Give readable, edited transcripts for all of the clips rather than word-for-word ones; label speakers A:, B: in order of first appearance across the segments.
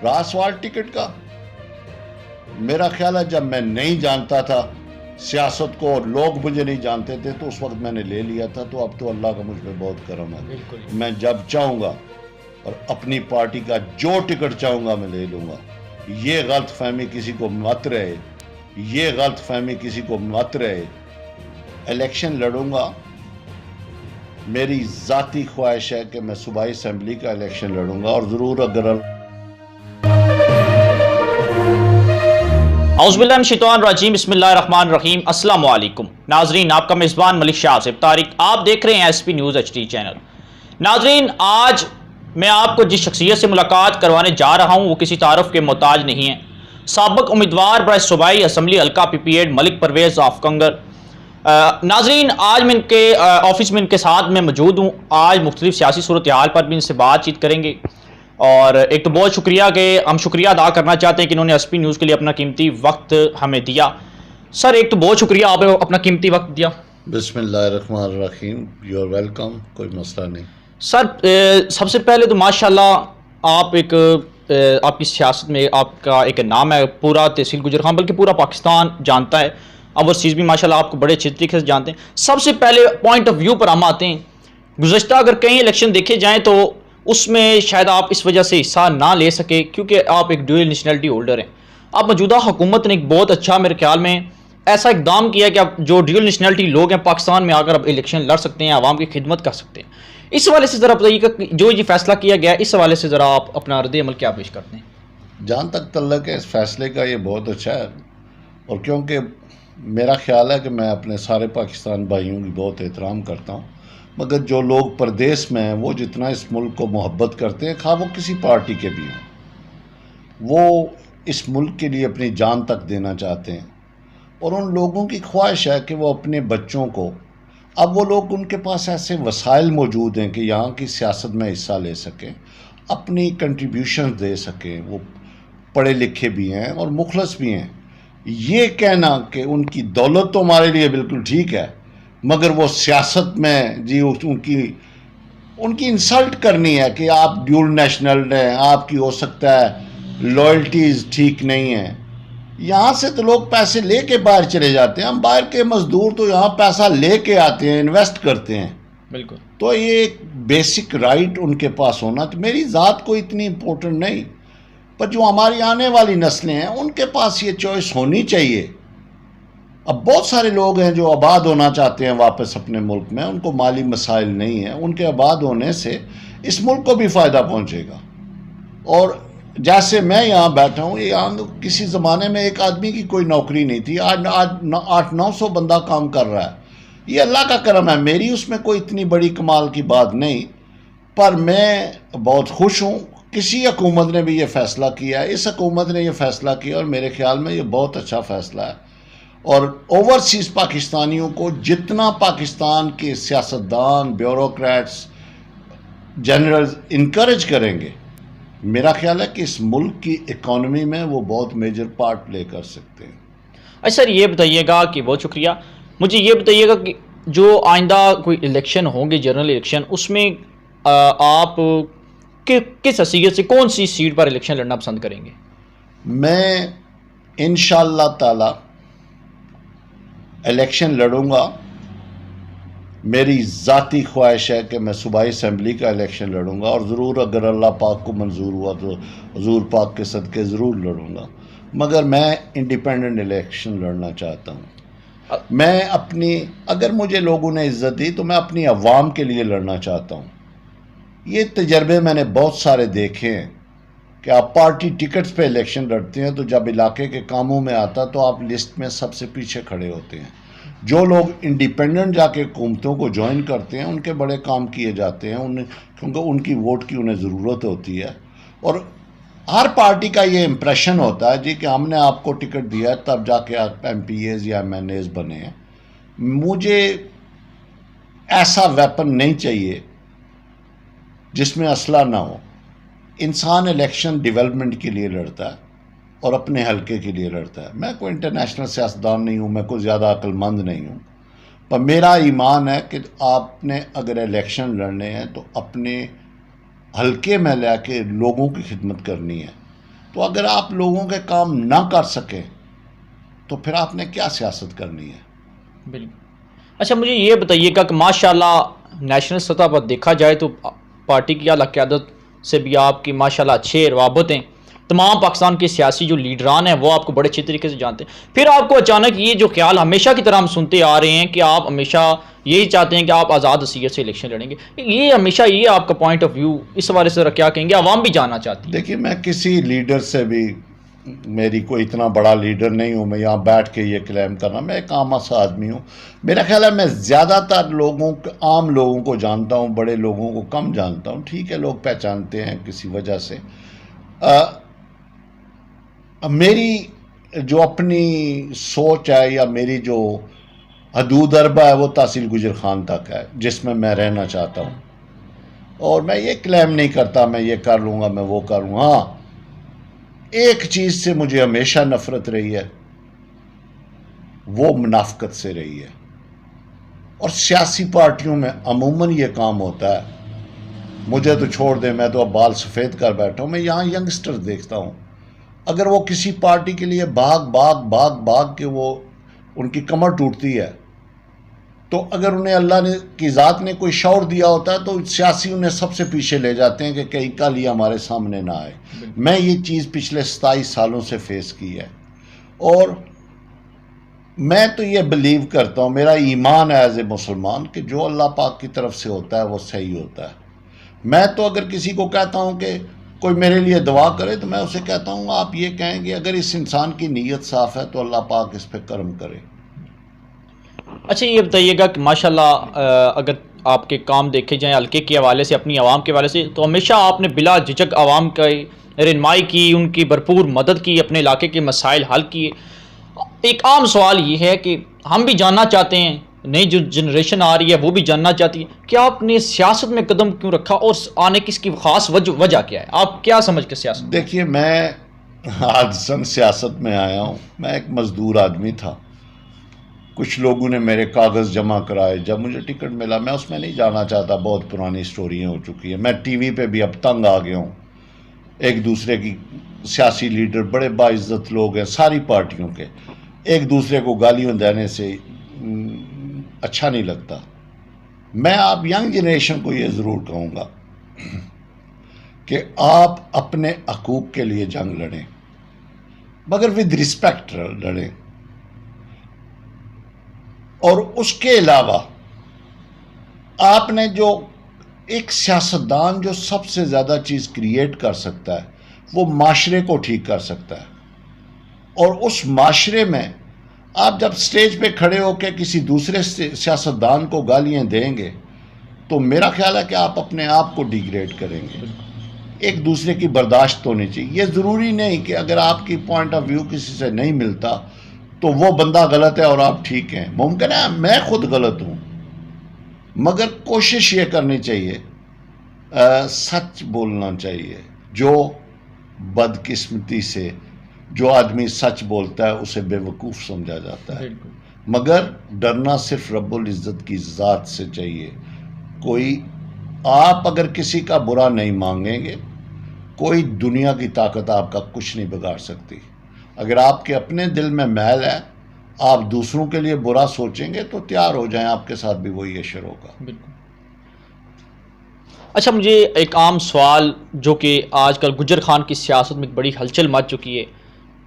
A: رہا سوال ٹکٹ کا، میرا خیال ہے جب میں نہیں جانتا تھا سیاست کو اور لوگ مجھے نہیں جانتے تھے تو اس وقت میں نے لے لیا تھا، تو اب تو اللہ کا مجھ پہ بہت کرم ہے، میں جب چاہوں گا اور اپنی پارٹی کا جو ٹکٹ چاہوں گا میں لے لوں گا۔ یہ غلط فہمی کسی کو مت رہے، یہ غلط فہمی کسی کو مت رہے۔ الیکشن لڑوں گا، میری ذاتی خواہش ہے کہ میں صوبائی اسمبلی کا الیکشن لڑوں گا، اور ضرور اگر
B: اعوذ باللہ من الشیطان الرجیم، بسم اللہ الرحمن الرحیم۔ السلام علیکم ناظرین، آپ کا میزبان ملک شاہ آصف طارق، آپ دیکھ رہے ہیں S P news HD channel. ناظرین، آج میں آپ کو جس شخصیت سے ملاقات کروانے جا رہا ہوں وہ کسی تعارف کے محتاج نہیں ہے۔ سابق امیدوار برائے صوبائی اسمبلی حلقہ PPA ملک پرویز آف کنگر۔ ناظرین، آج میں ان کے آفس میں ان کے ساتھ میں موجود ہوں۔ آج مختلف سیاسی صورتحال پر بھی ان سے بات چیت کریں گے، اور ایک تو بہت شکریہ کہ ہم شکریہ ادا کرنا چاہتے ہیں کہ انہوں نے SP نیوز کے لیے اپنا قیمتی وقت ہمیں دیا۔ سر، ایک تو بہت شکریہ، آپ نے اپنا قیمتی وقت دیا۔
A: بسم اللہ الرحمن الرحیم، یو آر ویلکم، کوئی مسئلہ نہیں۔
B: سر، سب سے پہلے تو ماشاءاللہ آپ آپ کی سیاست میں آپ کا ایک نام ہے، پورا تحصیل گجر خان بلکہ پورا پاکستان جانتا ہے، اوورسیز بھی ماشاءاللہ آپ کو بڑے اچھے طریقے سے جانتے ہیں۔ سب سے پہلے پوائنٹ آف ویو پر ہم آتے ہیں، گزشتہ اگر کئی الیکشن دیکھے جائیں تو اس میں شاید آپ اس وجہ سے حصہ نہ لے سکے کیونکہ آپ ایک ڈیول نیشنلٹی ہولڈر ہیں۔ اب موجودہ حکومت نے ایک بہت اچھا میرے خیال میں ایسا اقدام کیا کہ اب جو ڈیول نیشنلٹی لوگ ہیں پاکستان میں آ کر اب الیکشن لڑ سکتے ہیں، عوام کی خدمت کر سکتے ہیں۔ اس حوالے سے ذرا بتائیے کہ جو یہ فیصلہ کیا گیا اس حوالے سے ذرا آپ اپنا رد عمل کیا پیش کرتے ہیں؟
A: جہاں تک تعلق ہے اس فیصلے کا، یہ بہت اچھا ہے، اور کیونکہ میرا خیال ہے کہ میں اپنے سارے پاکستان بھائیوں کی بہت احترام کرتا ہوں، مگر جو لوگ پردیس میں ہیں وہ جتنا اس ملک کو محبت کرتے ہیں، خواہ وہ کسی پارٹی کے بھی ہوں، وہ اس ملک کے لیے اپنی جان تک دینا چاہتے ہیں، اور ان لوگوں کی خواہش ہے کہ وہ اپنے بچوں کو، اب وہ لوگ ان کے پاس ایسے وسائل موجود ہیں کہ یہاں کی سیاست میں حصہ لے سکیں، اپنی کنٹریبیوشن دے سکیں، وہ پڑھے لکھے بھی ہیں اور مخلص بھی ہیں۔ یہ کہنا کہ ان کی دولت تو ہمارے لیے بالکل ٹھیک ہے، مگر وہ سیاست میں ان کی انسلٹ کرنی ہے کہ آپ ڈیول نیشنل ہیں، آپ کی ہو سکتا ہے لائلٹیز ٹھیک نہیں ہیں۔ یہاں سے تو لوگ پیسے لے کے باہر چلے جاتے ہیں، ہم باہر کے مزدور تو یہاں پیسہ لے کے آتے ہیں، انویسٹ کرتے ہیں،
B: بالکل۔
A: تو یہ ایک بیسک رائٹ ان کے پاس ہونا۔ تو میری ذات کوئی اتنی امپورٹنٹ نہیں، پر جو ہماری آنے والی نسلیں ہیں ان کے پاس یہ چوائس ہونی چاہیے۔ اب بہت سارے لوگ ہیں جو آباد ہونا چاہتے ہیں واپس اپنے ملک میں، ان کو مالی مسائل نہیں ہیں، ان کے آباد ہونے سے اس ملک کو بھی فائدہ پہنچے گا۔ اور جیسے میں یہاں بیٹھا ہوں، یہاں کسی زمانے میں ایک آدمی کی کوئی نوکری نہیں تھی، آج 800-900 بندہ کام کر رہا ہے۔ یہ اللہ کا کرم ہے، میری اس میں کوئی اتنی بڑی کمال کی بات نہیں، پر میں بہت خوش ہوں۔ کسی حکومت نے بھی یہ فیصلہ کیا ہے، اس حکومت نے یہ فیصلہ کیا، اور میرے خیال میں یہ بہت اچھا فیصلہ ہے، اور اوورسیز پاکستانیوں کو جتنا پاکستان کے سیاستدان، بیوروکریٹس، جنرلز انکریج کریں گے، میرا خیال ہے کہ اس ملک کی اکانومی میں وہ بہت میجر پارٹ پلے کر سکتے ہیں۔
B: اچھا سر، یہ بتائیے گا کہ بہت شکریہ، مجھے یہ بتائیے گا کہ جو آئندہ کوئی الیکشن ہوں گے، جنرل الیکشن، اس میں آپ کس حیثیت سے کون سی سیٹ پر الیکشن لڑنا پسند کریں گے؟
A: میں انشاءاللہ تعالی الیکشن لڑوں گا، میری ذاتی خواہش ہے کہ میں صوبائی اسمبلی کا الیکشن لڑوں گا، اور ضرور اگر اللہ پاک کو منظور ہوا تو حضور پاک کے صدقے ضرور لڑوں گا، مگر میں انڈیپینڈنٹ الیکشن لڑنا چاہتا ہوں۔ میں اگر مجھے لوگوں نے عزت دی تو میں اپنی عوام کے لیے لڑنا چاہتا ہوں۔ یہ تجربے میں نے بہت سارے دیکھے ہیں کہ آپ پارٹی ٹکٹس پہ الیکشن لڑتے ہیں تو جب علاقے کے کاموں میں آتا تو آپ لسٹ میں سب سے پیچھے کھڑے ہوتے ہیں۔ جو لوگ انڈیپینڈنٹ جا کے حکومتوں کو جوائن کرتے ہیں ان کے بڑے کام کیے جاتے ہیں، کیونکہ ان کی ووٹ کی انہیں ضرورت ہوتی ہے، اور ہر پارٹی کا یہ امپریشن ہوتا ہے جی کہ ہم نے آپ کو ٹکٹ دیا ہے تب جا کے آپ MPAs یا MNAs بنے ہیں۔ مجھے ایسا ویپن نہیں چاہیے جس میں اسلحہ نہ ہو۔ انسان الیکشن ڈیولپمنٹ کے لیے لڑتا ہے اور اپنے حلقے کے لیے لڑتا ہے۔ میں کوئی انٹرنیشنل سیاستدان نہیں ہوں، میں کوئی زیادہ عقل مند نہیں ہوں، پر میرا ایمان ہے کہ آپ نے اگر الیکشن لڑنے ہیں تو اپنے حلقے میں لے کے لوگوں کی خدمت کرنی ہے۔ تو اگر آپ لوگوں کے کام نہ کر سکیں تو پھر آپ نے کیا سیاست کرنی ہے؟
B: بالکل. اچھا مجھے یہ بتائیے گا کہ ماشاءاللہ نیشنل سطح پر دیکھا جائے تو پارٹی کی اعلیٰ قیادت سے بھی آپ کی ماشاءاللہ اچھے روابط ہیں. تمام پاکستان کے سیاسی جو لیڈران ہیں وہ آپ کو بڑے اچھے طریقے سے جانتے ہیں. پھر آپ کو اچانک یہ جو خیال ہمیشہ کی طرح ہم سنتے آ رہے ہیں کہ آپ ہمیشہ یہی چاہتے ہیں کہ آپ آزاد حیثیت سے الیکشن لڑیں گے، یہ ہمیشہ یہ آپ کا پوائنٹ آف ویو اس حوالے سے کیا کہیں گے؟ عوام بھی جاننا چاہتی ہے.
A: دیکھیے میں کسی لیڈر سے بھی، میری کوئی اتنا بڑا لیڈر نہیں ہوں میں یہاں بیٹھ کے یہ کلیم کرنا، میں ایک عام سا آدمی ہوں. میرا خیال ہے میں زیادہ تر لوگوں عام لوگوں کو جانتا ہوں، بڑے لوگوں کو کم جانتا ہوں. ٹھیک ہے لوگ پہچانتے ہیں کسی وجہ سے. میری جو اپنی سوچ ہے یا میری جو حدود اربہ ہے وہ تحصیل گجر خان تک ہے جس میں میں رہنا چاہتا ہوں، اور میں یہ کلیم نہیں کرتا میں یہ کر لوں گا میں وہ کر لوں. ہاں ایک چیز سے مجھے ہمیشہ نفرت رہی ہے، وہ منافقت سے رہی ہے. اور سیاسی پارٹیوں میں عموماً یہ کام ہوتا ہے. مجھے تو چھوڑ دیں، میں تو اب بال سفید کر بیٹھا ہوں. میں یہاں ینگسٹر دیکھتا ہوں، اگر وہ کسی پارٹی کے لیے بھاگ کے وہ ان کی کمر ٹوٹتی ہے تو اگر انہیں اللہ کی ذات نے کوئی شعور دیا ہوتا ہے تو سیاسی انہیں سب سے پیچھے لے جاتے ہیں کہ کہیں کل یہ ہمارے سامنے نہ آئے. میں یہ چیز پچھلے 27 سالوں سے فیس کی ہے، اور میں تو یہ بلیو کرتا ہوں، میرا ایمان ہے ایز اے مسلمان کہ جو اللہ پاک کی طرف سے ہوتا ہے وہ صحیح ہوتا ہے. میں تو اگر کسی کو کہتا ہوں کہ کوئی میرے لیے دعا کرے تو میں اسے کہتا ہوں آپ یہ کہیں گے اگر اس انسان کی نیت صاف ہے تو اللہ پاک اس پہ کرم کرے.
B: اچھا یہ بتائیے گا کہ ماشاءاللہ اگر آپ کے کام دیکھے جائیں حلقے کے حوالے سے، اپنی عوام کے حوالے سے، تو ہمیشہ آپ نے بلا جھجک عوام کی رہنمائی کی، ان کی بھرپور مدد کی، اپنے علاقے کے مسائل حل کیے. ایک عام سوال یہ ہے کہ ہم بھی جاننا چاہتے ہیں، نئی جو جنریشن آ رہی ہے وہ بھی جاننا چاہتی ہے کہ آپ نے سیاست میں قدم کیوں رکھا اور آنے کی اس کی خاص وجہ کیا ہے؟ آپ کیا سمجھ کے سیاست؟
A: دیکھیے میں حادثاً سیاست میں آیا ہوں. میں ایک مزدور آدمی تھا. کچھ لوگوں نے میرے کاغذ جمع کرائے، جب مجھے ٹکٹ ملا میں اس میں نہیں جانا چاہتا، بہت پرانی سٹوریاں ہو چکی ہیں. میں ٹی وی پہ بھی اب تنگ آ گیا ہوں. ایک دوسرے کی سیاسی لیڈر بڑے باعزت لوگ ہیں ساری پارٹیوں کے، ایک دوسرے کو گالیاں دینے سے اچھا نہیں لگتا. میں آپ ینگ جنریشن کو یہ ضرور کہوں گا کہ آپ اپنے حقوق کے لیے جنگ لڑیں، مگر ود رسپیکٹ لڑیں. اور اس کے علاوہ آپ نے جو ایک سیاستدان جو سب سے زیادہ چیز کریٹ کر سکتا ہے وہ معاشرے کو ٹھیک کر سکتا ہے. اور اس معاشرے میں آپ جب سٹیج پہ کھڑے ہو کے کسی دوسرے سیاستدان کو گالیاں دیں گے تو میرا خیال ہے کہ آپ اپنے آپ کو ڈیگریڈ کریں گے. ایک دوسرے کی برداشت ہونی چاہیے. یہ ضروری نہیں کہ اگر آپ کی پوائنٹ آف ویو کسی سے نہیں ملتا تو وہ بندہ غلط ہے اور آپ ٹھیک ہیں. ممکن ہے میں خود غلط ہوں، مگر کوشش یہ کرنی چاہیے، سچ بولنا چاہیے. جو بدقسمتی سے جو آدمی سچ بولتا ہے اسے بے وقوف سمجھا جاتا ہے، مگر ڈرنا صرف رب العزت کی ذات سے چاہیے. کوئی آپ اگر کسی کا برا نہیں مانگیں گے، کوئی دنیا کی طاقت آپ کا کچھ نہیں بگاڑ سکتی. اگر آپ کے اپنے دل میں میل ہے، آپ دوسروں کے لیے برا سوچیں گے تو تیار ہو جائیں، آپ کے ساتھ بھی وہی اشر ہوگا.
B: بالکل. اچھا مجھے ایک عام سوال جو کہ آج کل گجر خان کی سیاست میں ایک بڑی ہلچل مچ چکی ہے،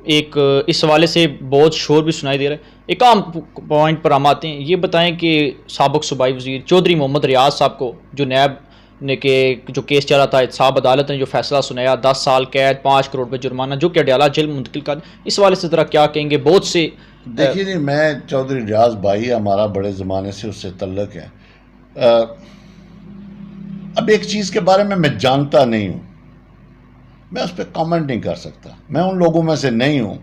B: ایک اس حوالے سے بہت شور بھی سنائی دے رہا ہے، ایک عام پوائنٹ پر ہم آتے ہیں. یہ بتائیں کہ سابق صوبائی وزیر چودھری محمد ریاض صاحب کو جو نیب نے کہ جو کیس چلا تھا، احتساب عدالت نے جو فیصلہ سنایا 10 سال قید 5 کروڑ روپے جرمانہ جو کہ اڈیالہ جیل منتقل کر، اس حوالے سے ذرا کیا کہیں گے؟ بہت سے
A: دیکھیے جی، میں چودھری ریاض بھائی ہمارا بڑے زمانے سے اس سے تعلق ہے. اب ایک چیز کے بارے میں جانتا نہیں ہوں، میں اس پہ کامنٹ نہیں کر سکتا. میں ان لوگوں میں سے نہیں ہوں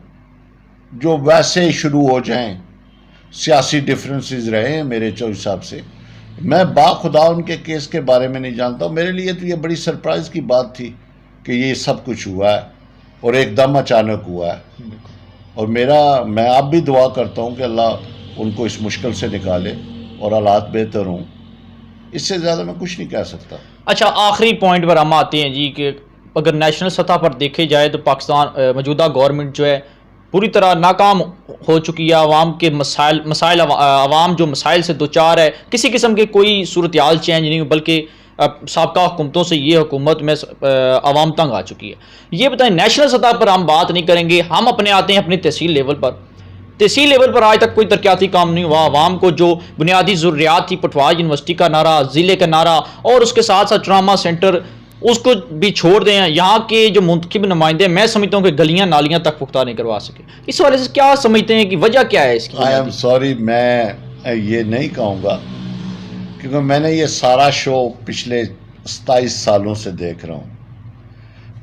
A: جو ویسے ہی شروع ہو جائیں. سیاسی ڈفرینسز رہے ہیں میرے چودھری صاحب سے. میں باخدا ان کے کیس کے بارے میں نہیں جانتا ہوں. میرے لیے تو یہ بڑی سرپرائز کی بات تھی کہ یہ سب کچھ ہوا ہے اور ایک دم اچانک ہوا ہے. اور میں اب بھی دعا کرتا ہوں کہ اللہ ان کو اس مشکل سے نکالے اور حالات بہتر ہوں. اس سے زیادہ میں کچھ نہیں کہہ سکتا.
B: اچھا آخری پوائنٹ پر ہم آتے ہیں جی کہ اگر نیشنل سطح پر دیکھے جائے تو پاکستان موجودہ گورنمنٹ جو ہے پوری طرح ناکام ہو چکی ہے. عوام کے مسائل عوام جو مسائل سے دوچار ہے, کسی قسم کے کوئی صورتحال چینج نہیں, بلکہ سابقہ حکومتوں سے یہ حکومت میں عوام تنگ آ چکی ہے. یہ بتائیں, نیشنل سطح پر ہم بات نہیں کریں گے, ہم اپنے آتے ہیں اپنی تحصیل لیول پر. تحصیل لیول پر آج تک کوئی ترقیاتی کام نہیں ہوا. عوام کو جو بنیادی ضروریات تھی, پٹواج یونیورسٹی کا نعرہ, ضلع کا نعرہ, اور اس کے ساتھ ساتھ ٹراما سینٹر, اس کو بھی چھوڑ دیں. یہاں کے جو منتخب نمائندے میں سمجھتا ہوں کہ گلیاں نالیاں تک پختہ نہیں کروا سکے. اس والے سے کیا سمجھتے ہیں کہ وجہ کیا ہے اس کی؟
A: آئی ایم سوری, میں یہ نہیں کہوں گا کیونکہ میں نے یہ سارا شو پچھلے 27 سالوں سے دیکھ رہا ہوں.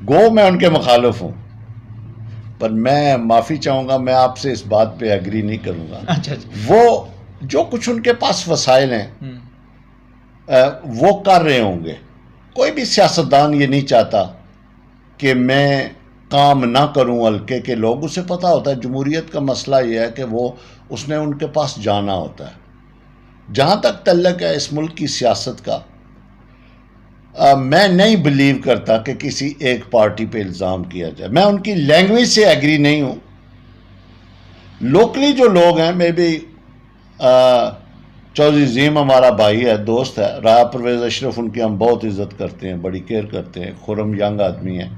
A: گو میں ان کے مخالف ہوں, پر میں معافی چاہوں گا, میں آپ سے اس بات پہ ایگری نہیں کروں گا.
B: اچھا,
A: وہ جو کچھ ان کے پاس وسائل ہیں وہ کر رہے ہوں گے. کوئی بھی سیاستدان یہ نہیں چاہتا کہ میں کام نہ کروں ہلکے کے لوگ. اسے پتہ ہوتا ہے جمہوریت کا مسئلہ یہ ہے کہ اس نے ان کے پاس جانا ہوتا ہے. جہاں تک تعلق ہے اس ملک کی سیاست کا, میں نہیں بلیو کرتا کہ کسی ایک پارٹی پہ الزام کیا جائے. میں ان کی لینگویج سے ایگری نہیں ہوں. لوکلی جو لوگ ہیں, میں بھی چودھری عظیم ہمارا بھائی ہے, دوست ہے. راجہ پرویز اشرف, ان کی ہم بہت عزت کرتے ہیں, بڑی کیئر کرتے ہیں. خرم ینگ آدمی ہے.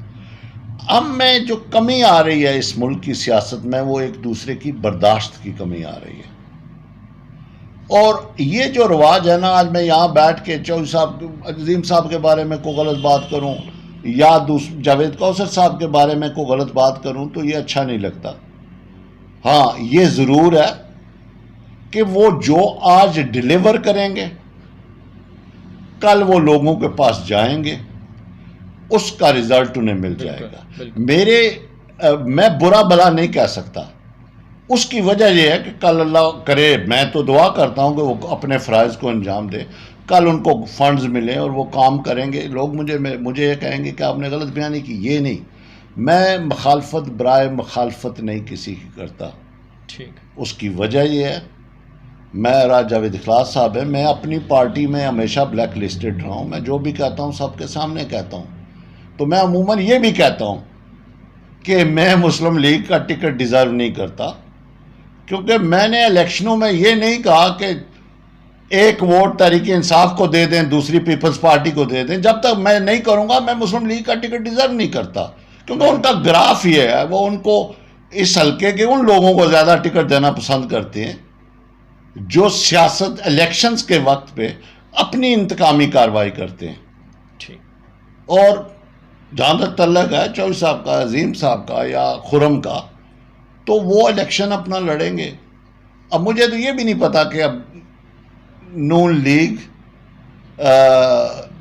A: اب میں جو کمی آ رہی ہے اس ملک کی سیاست میں, وہ ایک دوسرے کی برداشت کی کمی آ رہی ہے. اور یہ جو رواج ہے نا, آج میں یہاں بیٹھ کے چودھری صاحب, عظیم صاحب کے بارے میں کوئی غلط بات کروں یا جاوید کوثر صاحب کے بارے میں کوئی غلط بات کروں تو یہ اچھا نہیں لگتا. ہاں, یہ ضرور ہے کہ وہ جو آج ڈیلیور کریں گے کل وہ لوگوں کے پاس جائیں گے, اس کا رزلٹ انہیں مل جائے گا. میں برا بلا نہیں کہہ سکتا. اس کی وجہ یہ ہے کہ کل اللہ کرے, میں تو دعا کرتا ہوں کہ وہ اپنے فرائض کو انجام دے, کل ان کو فنڈز ملیں اور وہ کام کریں گے. لوگ مجھے یہ کہیں گے کہ آپ نے غلط بیانی کی. یہ نہیں, میں مخالفت برائے مخالفت نہیں کسی کی کرتا.
B: ٹھیک.
A: اس کی وجہ یہ ہے, میں راجہ جاوید اخلاص صاحب ہے, میں اپنی پارٹی میں ہمیشہ بلیک لسٹڈ رہا ہوں. میں جو بھی کہتا ہوں سب کے سامنے کہتا ہوں. تو میں عموماً یہ بھی کہتا ہوں کہ میں مسلم لیگ کا ٹکٹ ڈیزرو نہیں کرتا, کیونکہ میں نے الیکشنوں میں یہ نہیں کہا کہ ایک ووٹ تحریک انصاف کو دے دیں, دوسری پیپلز پارٹی کو دے دیں. جب تک میں نہیں کروں گا میں مسلم لیگ کا ٹکٹ ڈیزرو نہیں کرتا, کیونکہ ان کا گراف یہ ہے, وہ ان کو اس حلقے کے ان لوگوں کو زیادہ ٹکٹ دینا پسند کرتے ہیں جو سیاست الیکشنز کے وقت پہ اپنی انتقامی کارروائی کرتے ہیں. اور جہاں تک تعلق ہے چودھری صاحب کا, عظیم صاحب کا یا خرم کا, تو وہ الیکشن اپنا لڑیں گے. اب مجھے تو یہ بھی نہیں پتا کہ اب نون لیگ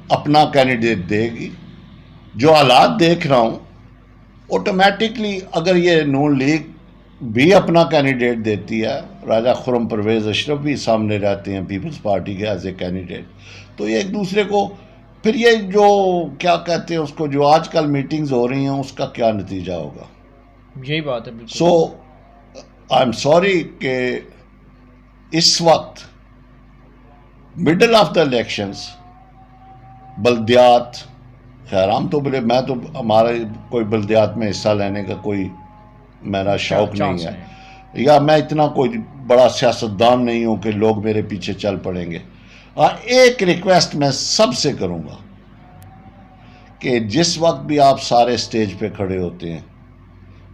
A: اپنا کینڈیڈیٹ دے گی. جو حالات دیکھ رہا ہوں آٹومیٹکلی اگر یہ نون لیگ بھی اپنا کینڈیڈیٹ دیتی ہے, راجہ خرم پرویز اشرف بھی سامنے رہتے ہیں پیپلز پارٹی کے ایز اے کینڈیڈیٹ, تو یہ ایک دوسرے کو پھر یہ جو کیا کہتے ہیں اس کو, جو آج کل میٹنگز ہو رہی ہیں اس کا کیا نتیجہ ہوگا.
B: یہی بات ہے.
A: سو آئی ایم سوری کہ اس وقت مڈل آف دا الیکشنز بلدیات, خیر ہم تو بولے, میں تو ہمارے کوئی بلدیات میں حصہ لینے کا کوئی میرا شوق نہیں ہے, یا میں اتنا کوئی بڑا سیاستدان نہیں ہوں کہ لوگ میرے پیچھے چل پڑیں گے. ایک ریکویسٹ میں سب سے کروں گا کہ جس وقت بھی آپ سارے سٹیج پہ کھڑے ہوتے ہیں,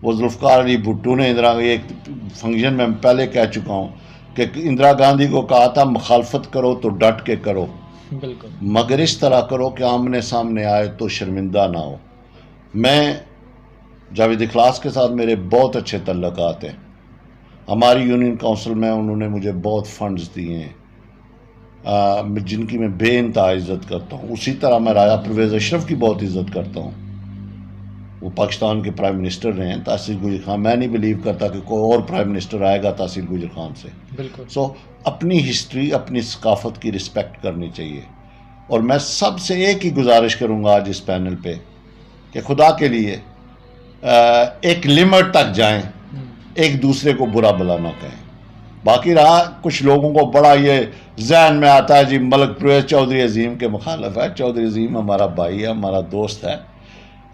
A: وہ ذوالفقار علی بھٹو نے ایک فنکشن میں پہلے کہہ چکا ہوں کہ اندرا گاندھی کو کہا تھا مخالفت کرو تو ڈٹ کے کرو,
B: بالکل,
A: مگر اس طرح کرو کہ آمنے سامنے آئے تو شرمندہ نہ ہو. میں جاوید اخلاص کے ساتھ میرے بہت اچھے تعلقات ہیں. ہماری یونین کونسل میں انہوں نے مجھے بہت فنڈز دیے ہیں جن کی میں بے انتہا عزت کرتا ہوں. اسی طرح میں راجہ پرویز اشرف کی بہت عزت کرتا ہوں. وہ پاکستان کے پرائم منسٹر رہے ہیں, تحصیل گوجر خان. میں نہیں بلیو کرتا کہ کوئی اور پرائم منسٹر آئے گا تحصیل گوجر خان سے.
B: بالکل.
A: سو اپنی ہسٹری, اپنی ثقافت کی رسپیکٹ کرنی چاہیے. اور میں سب سے ایک ہی گزارش کروں گا آج اس پینل پہ کہ خدا کے لیے ایک لمٹ تک جائیں, ایک دوسرے کو برا بلا نہ کہیں. باقی رہا کچھ لوگوں کو بڑا یہ ذہن میں آتا ہے جی ملک پرویز چودھری عظیم کے مخالف ہے. چودھری عظیم ہمارا بھائی ہے, ہمارا دوست ہے.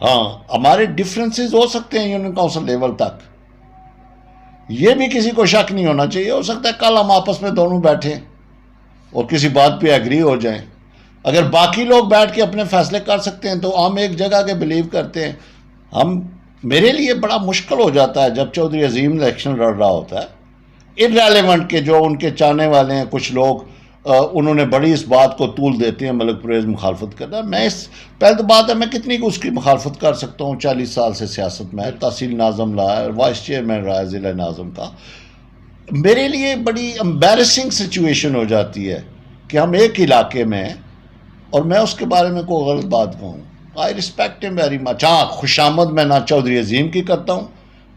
A: ہاں ہمارے ڈفرینسز ہو سکتے ہیں یونین کونسل لیول تک، یہ بھی کسی کو شک نہیں ہونا چاہیے. ہو سکتا ہے کل ہم آپس میں دونوں بیٹھیں اور کسی بات پہ ایگری ہو جائیں. اگر باقی لوگ بیٹھ کے اپنے فیصلے کر سکتے ہیں تو ہم ایک جگہ کے بلیو کرتے ہیں. میرے لیے بڑا مشکل ہو جاتا ہے جب چودھری عظیم الیکشن لڑ رہا ہوتا ہے، ارریلیونٹ کے جو ان کے چاہنے والے ہیں کچھ لوگ انہوں نے بڑی اس بات کو طول دیتے ہیں ملک پرویز مخالفت کرنا. پہلے تو بات ہے میں کتنی اس کی مخالفت کر سکتا ہوں. 40 سال سے سیاست میں تحصیل ناظم رہا ہے، وائس چیئرمین رہا ہے ضلع ناظم کا. میرے لیے بڑی امبیرسنگ سچویشن ہو جاتی ہے کہ ہم ایک علاقے میں ہیں اور میں اس کے بارے میں کوئی غلط بات کہوں. آئی رسپیکٹ ہم ویری مچ. ہاں خوشامد میں نہ چودھری عظیم کی کرتا ہوں،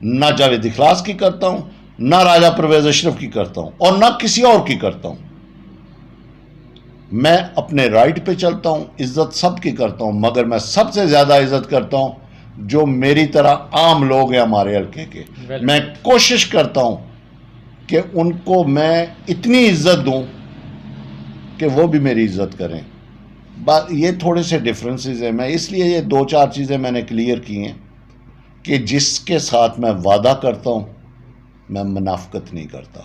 A: نہ جاوید اخلاص کی کرتا ہوں، نہ راجہ پرویز اشرف کی کرتا ہوں، اور نہ کسی اور کی کرتا ہوں. میں اپنے رائٹ پہ چلتا ہوں، عزت سب کی کرتا ہوں، مگر میں سب سے زیادہ عزت کرتا ہوں جو میری طرح عام لوگ ہیں ہمارے حلقے کے. میں کوشش کرتا ہوں کہ ان کو میں اتنی عزت دوں کہ وہ بھی میری عزت کریں. یہ تھوڑے سے ڈفرینسز ہیں. میں اس لیے یہ 2-4 چیزیں میں نے کلیئر کی ہیں کہ جس کے ساتھ میں وعدہ کرتا ہوں میں منافقت نہیں کرتا،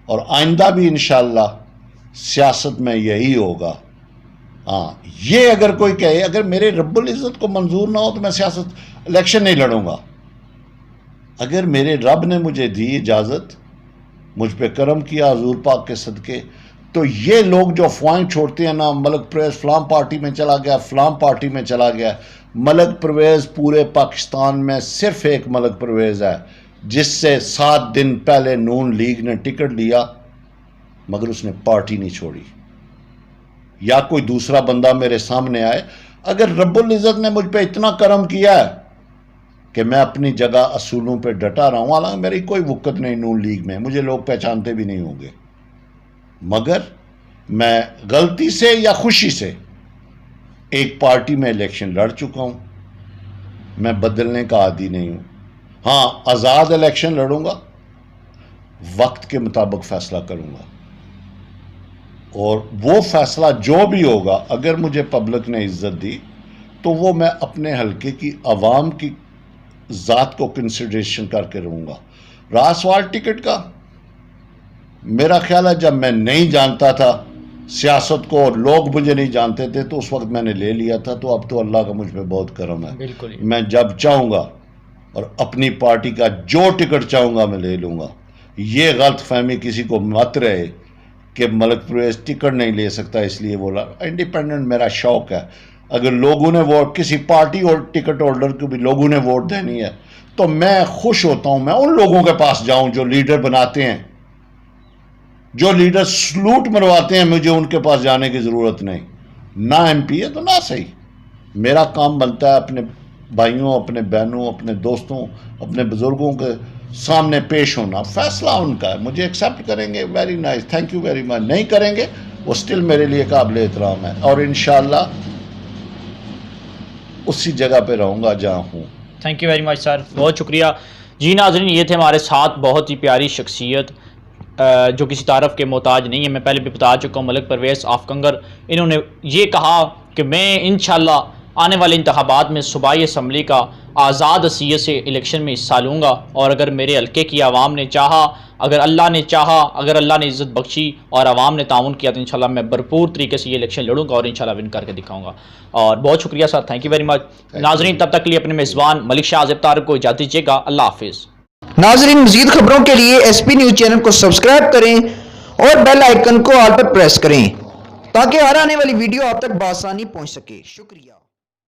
A: اور آئندہ بھی انشاءاللہ سیاست میں یہی ہوگا. ہاں یہ اگر کوئی کہے اگر میرے رب العزت کو منظور نہ ہو تو میں سیاست الیکشن نہیں لڑوں گا. اگر میرے رب نے مجھے دی اجازت، مجھ پہ کرم کیا حضور پاک کے صدقے، تو یہ لوگ جو افواہیں چھوڑتے ہیں نا ملک پرویز فلاں پارٹی میں چلا گیا، فلاں پارٹی میں چلا گیا. ملک پرویز پورے پاکستان میں صرف ایک ملک پرویز ہے جس سے 7 دن پہلے نون لیگ نے ٹکٹ لیا مگر اس نے پارٹی نہیں چھوڑی. یا کوئی دوسرا بندہ میرے سامنے آئے. اگر رب العزت نے مجھ پہ اتنا کرم کیا ہے کہ میں اپنی جگہ اصولوں پہ ڈٹا رہا ہوں، حالانکہ میری کوئی وقت نہیں نون لیگ میں، مجھے لوگ پہچانتے بھی نہیں ہوں گے، مگر میں غلطی سے یا خوشی سے ایک پارٹی میں الیکشن لڑ چکا ہوں. میں بدلنے کا عادی نہیں ہوں. ہاں آزاد الیکشن لڑوں گا، وقت کے مطابق فیصلہ کروں گا، اور وہ فیصلہ جو بھی ہوگا اگر مجھے پبلک نے عزت دی تو وہ میں اپنے حلقے کی عوام کی ذات کو کنسیڈریشن کر کے رہوں گا. رہا سوال ٹکٹ کا، میرا خیال ہے جب میں نہیں جانتا تھا سیاست کو اور لوگ مجھے نہیں جانتے تھے تو اس وقت میں نے لے لیا تھا. تو اب تو اللہ کا مجھ پہ بہت کرم ہے.
B: بالکل
A: میں جب چاہوں گا اور اپنی پارٹی کا جو ٹکٹ چاہوں گا میں لے لوں گا. یہ غلط فہمی کسی کو مت رہے کہ ملک پرویز ٹکٹ نہیں لے سکتا اس لیے بولا. انڈیپینڈنٹ میرا شوق ہے. اگر لوگوں نے ووٹ کسی پارٹی اور ٹکٹ ہولڈر کو بھی لوگوں نے ووٹ دینی ہے تو میں خوش ہوتا ہوں میں ان لوگوں کے پاس جاؤں جو لیڈر بناتے ہیں، جو لیڈر سلوٹ مرواتے ہیں. مجھے ان کے پاس جانے کی ضرورت نہیں. نہ ایم پی ہے تو نہ صحیح. میرا کام بنتا ہے اپنے بھائیوں، اپنے بہنوں، اپنے دوستوں، اپنے بزرگوں کے سامنے پیش ہونا. فیصلہ ان کا ہے. مجھے ایکسیپٹ کریں گے very nice, thank you very much. نہیں کریں گے وہ سٹل میرے لیے قابل احترام ہے، اور انشاءاللہ اسی جگہ پہ رہوں گا جہاں ہوں.
B: تھینک یو ویری مچ سر، بہت شکریہ. جی ناظرین، یہ تھے ہمارے ساتھ بہت ہی پیاری شخصیت جو کسی تعارف کے محتاج نہیں ہے. میں پہلے بھی بتا چکا ہوں، ملک پرویز آف کنگر. انہوں نے یہ کہا کہ میں انشاءاللہ آنے والے انتخابات میں صوبائی اسمبلی کا آزاد حیثیت سے الیکشن میں حصہ لوں گا، اور اگر میرے حلقے کی عوام نے چاہا، اگر اللہ نے چاہا، اگر اللہ نے عزت بخشی اور عوام نے تعاون کیا تو انشاءاللہ میں بھرپور طریقے سے یہ الیکشن لڑوں گا اور انشاءاللہ ون کر کے دکھاؤں گا. اور بہت شکریہ سر، تھینک یو ویری مچ. ناظرین تب تک کے لیے اپنے میزبان ملک شاہ عازب طارق کو اجازت دیجیے گا. اللہ حافظ.
C: ناظرین مزید خبروں کے لیے ایس پی نیوز چینل کو سبسکرائب کریں اور بیل آئیکن کو آل پر پریس کریں تاکہ ہر آنے والی ویڈیو آپ تک بآسانی پہنچ سکے. شکریہ.